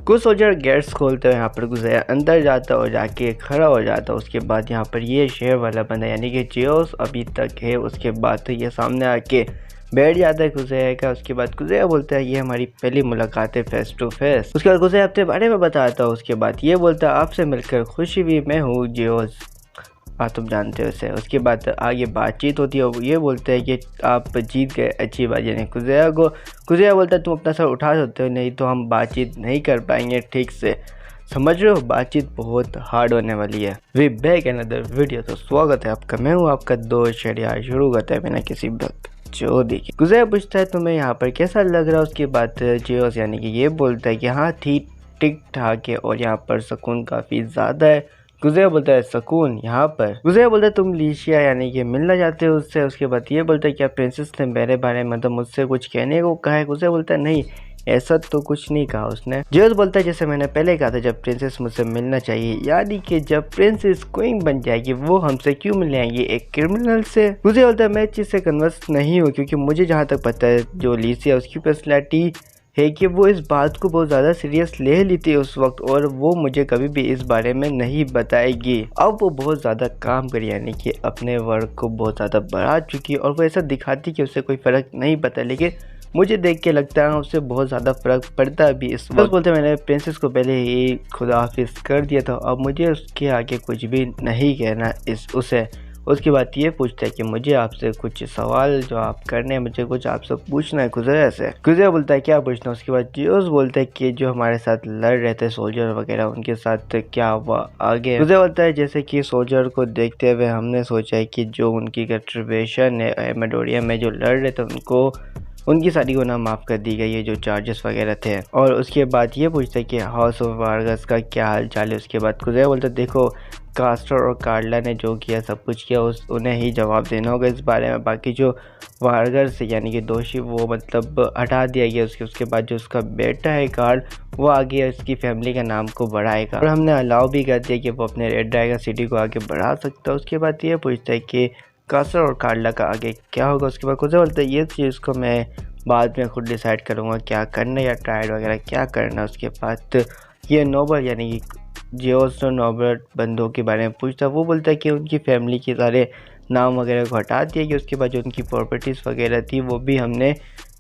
कुछ soldier gets खोलते हुए यहाँ पर गुजराया अंदर जाता और जाके खड़ा हो जाता। उसके बाद यहाँ पर ये शेर वाला बंदा यानी कि जियोस अभी तक है। उसके बाद तो ये सामने आके बैठ जाता है गुजराया का। उसके बाद गुजराया बोलता है ये हमारी पहली मुलाकात है फेस टू फेस। उसके बाद गुजराया अपने बारे में बताता है। उसके बाद ये बोलता है आपसे मिलकर खुशी हुई, मैं हूँ जियोस, तुम जानते हो उसे। उसके बाद आगे बातचीत होती है और ये बोलते हैं कि आप जीत गए, अच्छी बात। यानी गुजराया बोलता है तुम अपना सर उठा सकते हो, नहीं तो हम बातचीत नहीं कर पाएंगे ठीक से, समझ रहे हो, बातचीत बहुत हार्ड होने वाली है। We back another video. तो स्वागत है आपका, मैं हूँ आपका दोस्त शरिया। शुरू करता है बिना किसी वक्त जो देखिए। गुजराया पूछता है तुम्हें यहाँ पर कैसा लग रहा है। उसके बाद जियोस यानी कि ये बोलता है कि हाँ ठीक ठाक है और यहाँ पर सुकून काफ़ी ज़्यादा है। गुजराया बोलता है सुकून यहाँ पर। गुजराया बोलता है तुम लिशिया यानी कि मिलना चाहते हो उससे। उसके बाद ये बोलता है क्या प्रिंसेस ने मेरे बारे में मतलब मुझसे कुछ कहने को कहा है। गुजराया बोलता है नहीं, ऐसा तो कुछ नहीं कहा उसने। जियोस बोलता है जैसे मैंने पहले कहा था जब प्रिंसेस मुझसे मिलना चाहिए, यानी कि जब प्रिंसेस क्वीन बन जाएगी वो हमसे क्यों मिलने आएंगी, एक क्रिमिनल से। गुजराया बोलता है मैं इस चीज से कन्विंस नहीं हूँ क्योंकि मुझे जहाँ तक पता है जो लिशिया उसकी पर्सनैलिटी है कि वो इस बात को बहुत ज़्यादा सीरियस ले लेती है उस वक्त, और वो मुझे कभी भी इस बारे में नहीं बताएगी। अब वो बहुत ज़्यादा काम करी यानी कि अपने वर्क को बहुत ज़्यादा बढ़ा चुकी है और वो ऐसा दिखाती कि उससे कोई फ़र्क नहीं पता, लेकिन मुझे देख के लगता है उससे बहुत ज़्यादा फ़र्क पड़ता भी इस वक्त। बोलते मैंने प्रिंसेस को पहले ही खुदा हाफिज़ कर दिया था, अब मुझे उसके आगे कुछ भी नहीं कहना उसे। उसके बाद ये पूछता है कि मुझे आपसे कुछ सवाल जो आप करने हैं, मुझे कुछ आपसे पूछना है गुजराया से। गुजराया बोलता है क्या पूछना है। उसके बाद जियोस बोलता है कि जो हमारे साथ लड़ रहे थे सोल्जर वगैरह उनके साथ क्या हुआ आगे। गुजराया बोलता है जैसे कि सोल्जर को देखते हुए हमने सोचा है कि जो उनकी कंट्रीब्यूशन है एमेडोरिया में जो लड़ रहे थे उनकी सारी गुनाह माफ़ कर दी गई है, जो चार्जेस वगैरह थे। और उसके बाद ये पूछता है कि हाउस ऑफ वार्गस का क्या हाल चाल है। उसके बाद गुजराया बोलता है देखो कास्टर और कार्ला ने जो किया सब कुछ किया उन्हें ही जवाब देना होगा इस बारे में। बाकी जो वार्गस यानी कि दोषी वो मतलब हटा दिया गया। उसके बाद जो उसका बेटा है कार्ल वो आगे इसकी फैमिली का नाम को बढ़ाएगा और हमने अलाउ भी कर दिया कि वो अपने रेड ड्रैगन सिटी को आगे बढ़ा सकता है। उसके बाद ये पूछता है कि कास्टर और कार्ला का आगे क्या होगा। उसके बाद गुजराया बोलता है ये चीज़ को मैं बाद में खुद डिसाइड करूँगा क्या करना या ट्रायल वगैरह क्या करना। उसके बाद ये नोबल यानी कि जियोस नोबल बंदों के बारे में पूछता है। वो बोलता है कि उनकी फैमिली के सारे नाम वगैरह को हटा दिया गया। उसके बाद जो उनकी प्रॉपर्टीज़ वगैरह थी वो भी हमने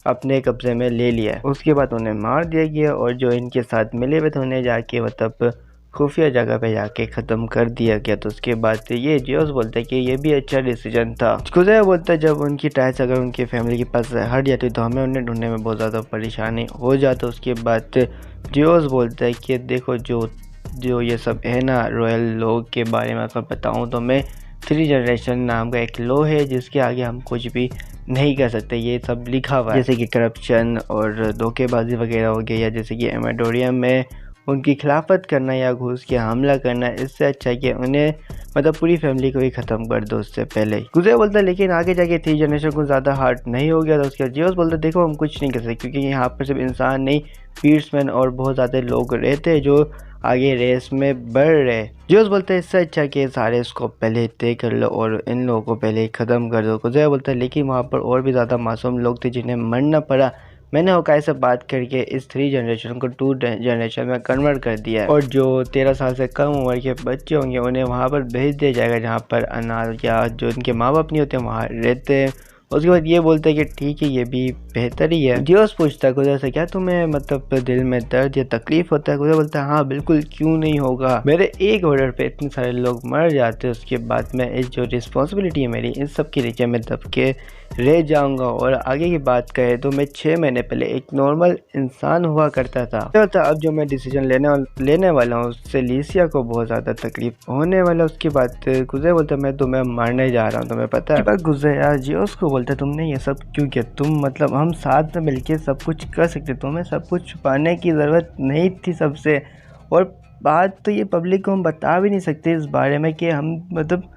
अपने कब्जे में ले लिया है। उसके बाद उन्हें मार दिया गया और जो इनके साथ मिले हुए थे उन्हें जाके मतलब खुफिया जगह पे जाके ख़त्म कर दिया गया। तो उसके बाद ये जियोस बोलता है कि ये भी अच्छा डिसीजन था। गुजराया बोलता है जब उनकी टाइल्स अगर उनकी फैमिली के पास हट जाती तो हमें उन्हें ढूंढने में बहुत ज़्यादा परेशानी हो जाती। उसके बाद जियोस बोलता है कि देखो जो ये सब है ना रॉयल लॉ के बारे में अगर बताऊँ तो मैं 3 जनरेशन नाम का एक लॉ है जिसके आगे हम कुछ भी नहीं कर सकते। ये सब लिखा हुआ है जैसे कि करप्शन और धोखेबाजी वगैरह हो गया, या जैसे कि एमेडोरियम में उनकी खिलाफत करना या घुस के हमला करना। इससे अच्छा है कि उन्हें मतलब पूरी फैमिली को ही ख़त्म कर दो उससे पहले। गुजराया बोलता है लेकिन आगे जाके 3 जनरेशन को ज़्यादा हार्ड नहीं हो गया था। उसके बाद जियोस बोलता है देखो हम कुछ नहीं कर सकते क्योंकि यहाँ पर सिर्फ इंसान नहीं पीड्समैन और बहुत ज़्यादा लोग रहते हैं जो आगे रेस में बढ़ रहे। जियोस बोलता है इससे अच्छा कि सारे इसको पहले तय कर लो और इन लोगों को पहले ख़त्म कर दो। गुजराया बोलता है लेकिन वहाँ पर और भी ज़्यादा मासूम लोग थे जिन्हें मरना पड़ा। मैंने होकाई से बात करके इस 3 जनरेशन को 2 जनरेशन में कन्वर्ट कर दिया है और जो 13 साल से कम उम्र के बच्चे होंगे उन्हें वहाँ पर भेज दिया जाएगा जहाँ पर अनाथ या जो इनके माँ बाप नहीं होते वहाँ रहते हैं। उसके बाद ये बोलते हैं कि ठीक है ये भी बेहतर ही है। जियोस पूछता है गुजराया से क्या तुम्हें मतलब दिल में दर्द या तकलीफ होता है। गुजराया बोलता है हाँ बिल्कुल, क्यों नहीं होगा, मेरे एक ऑर्डर पे इतने सारे लोग मर जाते हैं। उसके बाद मैं इस जो रिस्पॉन्सिबिलिटी है मेरी इन सब के नीचे में दब के रह जाऊंगा। और आगे की बात करें तो मैं 6 महीने पहले एक नॉर्मल इंसान हुआ करता था। अब जो मैं डिसीजन लेने वाला हूँ उससे लिशिया को बहुत ज़्यादा तकलीफ होने वाला। उसके बाद गुजराया बोलता है मैं तुम्हें मारने जा रहा हूँ तुम्हें पता है। गुजराया जियोस को बोलता है तुमने ये सब क्यों किया, तुम मतलब हम साथ में मिलके सब कुछ कर सकते, तुम्हें सब कुछ छुपाने की ज़रूरत नहीं थी सबसे। और बात तो ये पब्लिक को हम बता भी नहीं सकते इस बारे में कि हम मतलब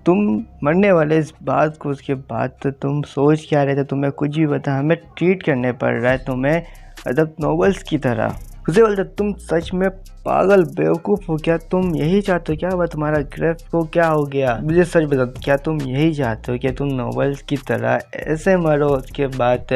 तुम मरने वाले इस बात को। उसके बाद तो तुम सोच क्या रहे थे, तुम्हें कुछ भी पता, हमें ट्रीट करने पड़ रहा है तुम्हें मतलब नॉवेल्स की तरह। उसे बोलते तुम सच में पागल बेवकूफ़ हो क्या, तुम यही चाहते हो क्या, वह तुम्हारा ग्रेफ को क्या हो गया, मुझे सच बता क्या तुम यही चाहते हो कि तुम नॉवेल्स की तरह ऐसे मरो। उसके बाद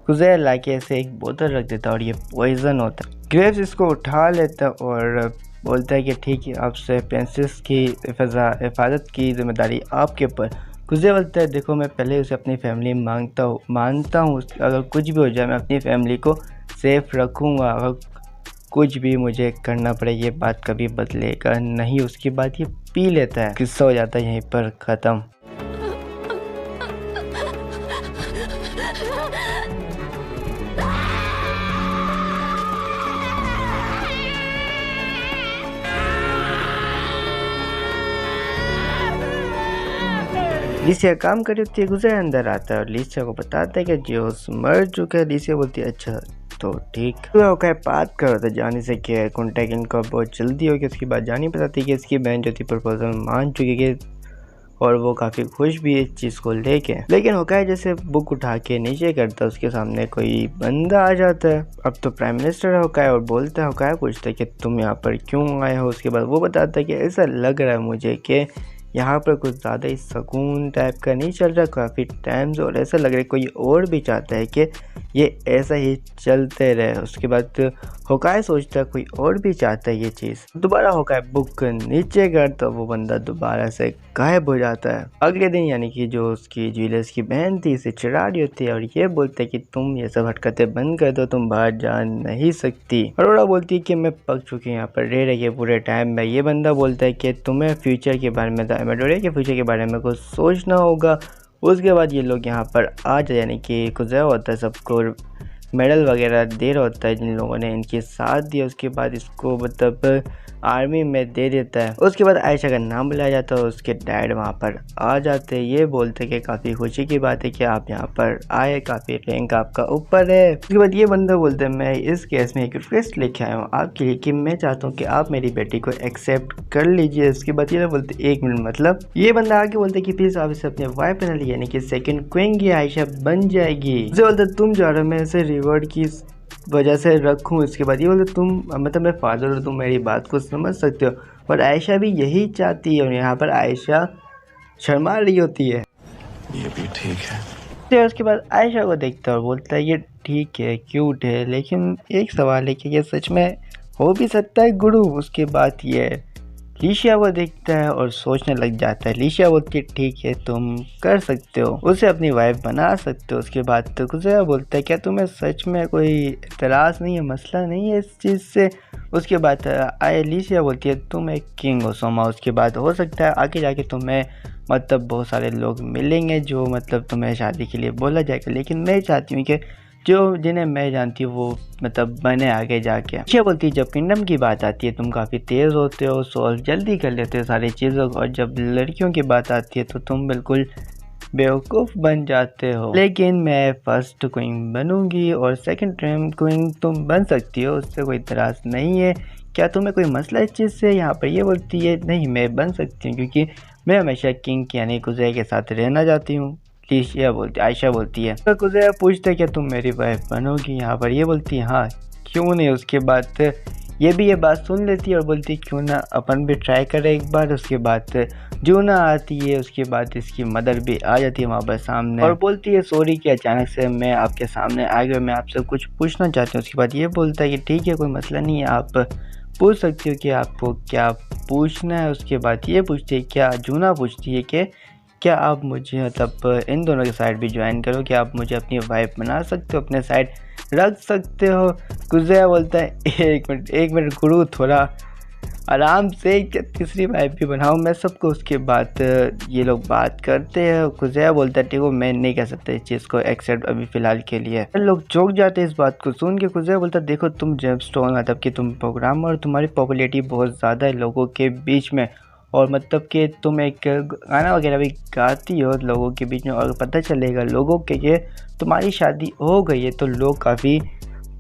गुजैर लाके ऐसे एक बोतल रख देता और ये पॉइजन होता है। ग्रेव्स इसको उठा लेता और बोलता है कि ठीक है, आपसे प्रिंसेस की हिफाजत की जिम्मेदारी आपके ऊपर। गुजैर बोलता है देखो, मैं पहले उसे अपनी फैमिली मानता हूँ, अगर कुछ भी हो जाए मैं अपनी फैमिली को सेफ रखूँगा, अगर कुछ भी मुझे करना पड़े ये बात कभी बदलेगा नहीं। उसके बाद ये पी लेता है। किस्सा हो जाता है यहीं पर ख़त्म। लिसिया काम कर रही होती है, गुजैर अंदर आता है और लिसिया को बताता है कि जियोस मर चुका है। लिसिया बोलती है अच्छा तो ठीक है, बात करो तो जाने से क्या है, कॉन्टैक्ट इनका बहुत जल्दी हो गया। उसकी बात जानी बताती कि इसकी बहन जो थी प्रपोजल मान चुकी है और वो काफ़ी खुश भी है इस चीज़ को लेके। लेकिन होकाई जैसे बुक उठा के नीचे करता है, उसके सामने कोई बंदा आ जाता है। अब तो प्राइम मिनिस्टर है होकाई और बोलता है, होकाई पूछता है कि तुम यहाँ पर क्यों आए हो। उसके बाद वो बताता है कि ऐसा लग रहा है मुझे कि यहाँ पर कुछ ज़्यादा ही सुकून टाइप का नहीं चल रहा काफ़ी टाइम से, और ऐसा लग रहा है कोई और भी चाहता है कि ये ऐसा ही चलते रहे। उसके बाद होकाई सोचता है कोई और भी चाहता है ये चीज़। दोबारा होकाई बुक नीचे कर तो वो बंदा दोबारा से गायब हो जाता है। अगले दिन यानी कि जो उसकी ज्वेलर्स की बहन थी इसे चिढ़ा रही होती है और ये बोलते है कि तुम ये सब हरकतें बंद कर दो, तुम बाहर जा नहीं सकती। अरोड़ा बोलती है कि मैं पक चुकी हूँ यहाँ पर रह रही है पूरे टाइम में। ये बंदा बोलता है कि तुम्हें फ्यूचर के बारे में एमेडोरिया के फ्यूचर के बारे में कुछ सोचना होगा। उसके बाद ये लोग यहाँ पर आ जाए, यानी कि गुजैर होता है सबको मेडल वगैरह दे रहा होता है जिन लोगों ने इनके साथ दिया। उसके बाद इसको मतलब आर्मी में दे देता है। उसके बाद आयशा का नाम बुलाया जाता है, उसके डैड वहाँ पर आ जाते हैं। ये बोलते हैं कि काफ़ी खुशी की बात है कि आप यहाँ पर आए, काफ़ी रैंक आपका ऊपर है। उसके बाद ये बंदा बोलते हैं मैं इस केस में एक रिक्वेस्ट लेके आया हूँ आपके लिए कि मैं चाहता हूँ कि आप मेरी बेटी को एक्सेप्ट कर लीजिए। उसके बाद ये बोलते 1 मिनट मतलब ये बंदा आके बोलते कि प्लीज़ आप इसे अपने वाइफ बना लीजिए, यानी कि सेकेंड क्वीन की आयशा बन जाएगी। उसे बोलते तुम जा रहे हो, मैं इसे रिवॉर्ड की वजह से रखूँ। इसके बाद ये बोलते तुम मतलब मैं फादर हूँ, तुम मेरी बात को समझ सकते हो, और आयशा भी यही चाहती है। और यहाँ पर आयशा शर्मा रही होती है। ये भी ठीक है। तो उसके बाद आयशा को देखता है और बोलता है ये ठीक है, क्यूट है, लेकिन एक सवाल है कि ये सच में हो भी सकता है गुरु। उसके बाद ये लिसिया वो देखता है और सोचने लग जाता है। लिसिया बोलती है ठीक है, तुम कर सकते हो, उसे अपनी वाइफ बना सकते हो। उसके बाद तो गुजैर बोलता है क्या तुम्हें सच में कोई इतराज़ नहीं है, मसला नहीं है इस चीज़ से। उसके बाद लिसिया बोलती है तुम एक किंग हो सोमा। उसके बाद हो सकता है आगे जाके तुम्हें मतलब बहुत सारे लोग मिलेंगे जो मतलब तुम्हें शादी के लिए बोला जाएगा, लेकिन मैं चाहती हूँ कि जो जिन्हें मैं जानती हूँ वो मतलब बने आगे जाके। लिसिया बोलती है जब किंगडम की बात आती है तुम काफ़ी तेज़ होते हो, सॉल्व जल्दी कर लेते हो सारी चीज़ों को, और जब लड़कियों की बात आती है तो तुम बिल्कुल बेवकूफ़ बन जाते हो। लेकिन मैं फर्स्ट क्वीन बनूंगी और सेकंड क्वीन तुम बन सकती हो, उससे कोई इतराज़ नहीं है। क्या तुम्हें कोई मसला इस चीज़ से? यहाँ पर ये बोलती है नहीं, मैं बन सकती हूँ क्योंकि मैं हमेशा किंग यानी गुजैर के साथ रहना चाहती हूँ। आयशा बोलती है तो गुजैर पूछते है क्या तुम मेरी वाइफ बनोगी? यहाँ पर ये बोलती है हाँ क्यों नहीं। उसके बाद ये बात सुन लेती है और बोलती है क्यों ना अपन भी ट्राई करें एक बार। उसके बाद जूना आती है, उसके बाद इसकी मदर भी आ जाती है वहाँ पर सामने और बोलती है सॉरी कि अचानक से मैं आपके सामने आ गया, मैं आपसे कुछ पूछना चाहती हूँ। उसके बाद ये बोलता है कि ठीक है कोई मसला नहीं है, आप पूछ सकती हो कि आपको क्या पूछना है। उसके बाद ये पूछती है क्या जूना पूछती है कि क्या आप मुझे मतलब इन दोनों के साइड भी ज्वाइन करो, क्या आप मुझे अपनी वाइफ बना सकते हो, अपने साइड रख सकते हो। गुजैर बोलता है एक मिनट गुरु, थोड़ा आराम से, क्या तीसरी वाइफ भी बनाओ मैं सबको। उसके बाद ये लोग बात करते हैं। गुजैर बोलता है ठीक है मैं नहीं कह सकते इस चीज़ को एक्सेप्ट अभी फ़िलहाल के लिए। लोग चौंक जाते हैं इस बात को सुन के। गुजैर बोलता है देखो तुम जेमस्टोन मतलब कि तुम प्रोग्रामर और तुम्हारी पॉपुलैरिटी बहुत ज़्यादा है लोगों के बीच में, और मतलब कि तुम एक गाना वगैरह भी गाती हो लोगों के बीच में, और पता चलेगा लोगों के कि तुम्हारी शादी हो गई है तो लोग काफ़ी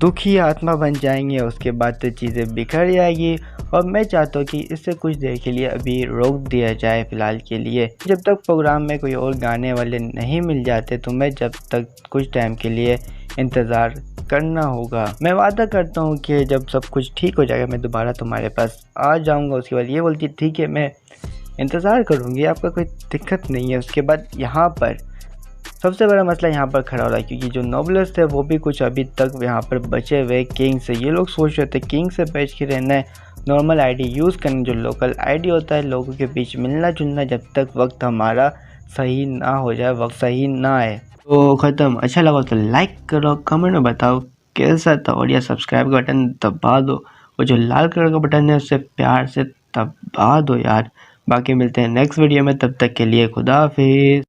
दुखी आत्मा बन जाएंगे। उसके बाद तो चीज़ें बिखर जाएगी, और मैं चाहता हूँ कि इससे कुछ देर के लिए अभी रोक दिया जाए फ़िलहाल के लिए। जब तक प्रोग्राम में कोई और गाने वाले नहीं मिल जाते तो मैं जब तक कुछ टाइम के लिए इंतज़ार करना होगा। मैं वादा करता हूँ कि जब सब कुछ ठीक हो जाएगा मैं दोबारा तुम्हारे पास आ जाऊँगा। उसके बाद ये बोलती है ठीक है मैं इंतज़ार करूँगी, आपका कोई दिक्कत नहीं है। उसके बाद यहाँ पर सबसे बड़ा मसला यहाँ पर खड़ा हो रहा है क्योंकि जो नोबलेस थे वो भी कुछ अभी तक यहाँ पर बचे हुए किंग से। ये लोग सोच रहे थे किंग से बच के रहना है, नॉर्मल आईडी यूज़ करना, जो लोकल आईडी होता है लोगों के बीच मिलना जुलना, जब तक वक्त हमारा सही ना हो जाए, वक्त सही ना आए। तो ख़त्म। अच्छा लगा तो लाइक करो, कमेंट में बताओ कैसा था, और या सब्सक्राइब का बटन दबा दो, और जो लाल कलर का बटन है उससे प्यार से दबा दो यार। बाकी मिलते हैं नेक्स्ट वीडियो में, तब तक के लिए खुदा हाफिज़।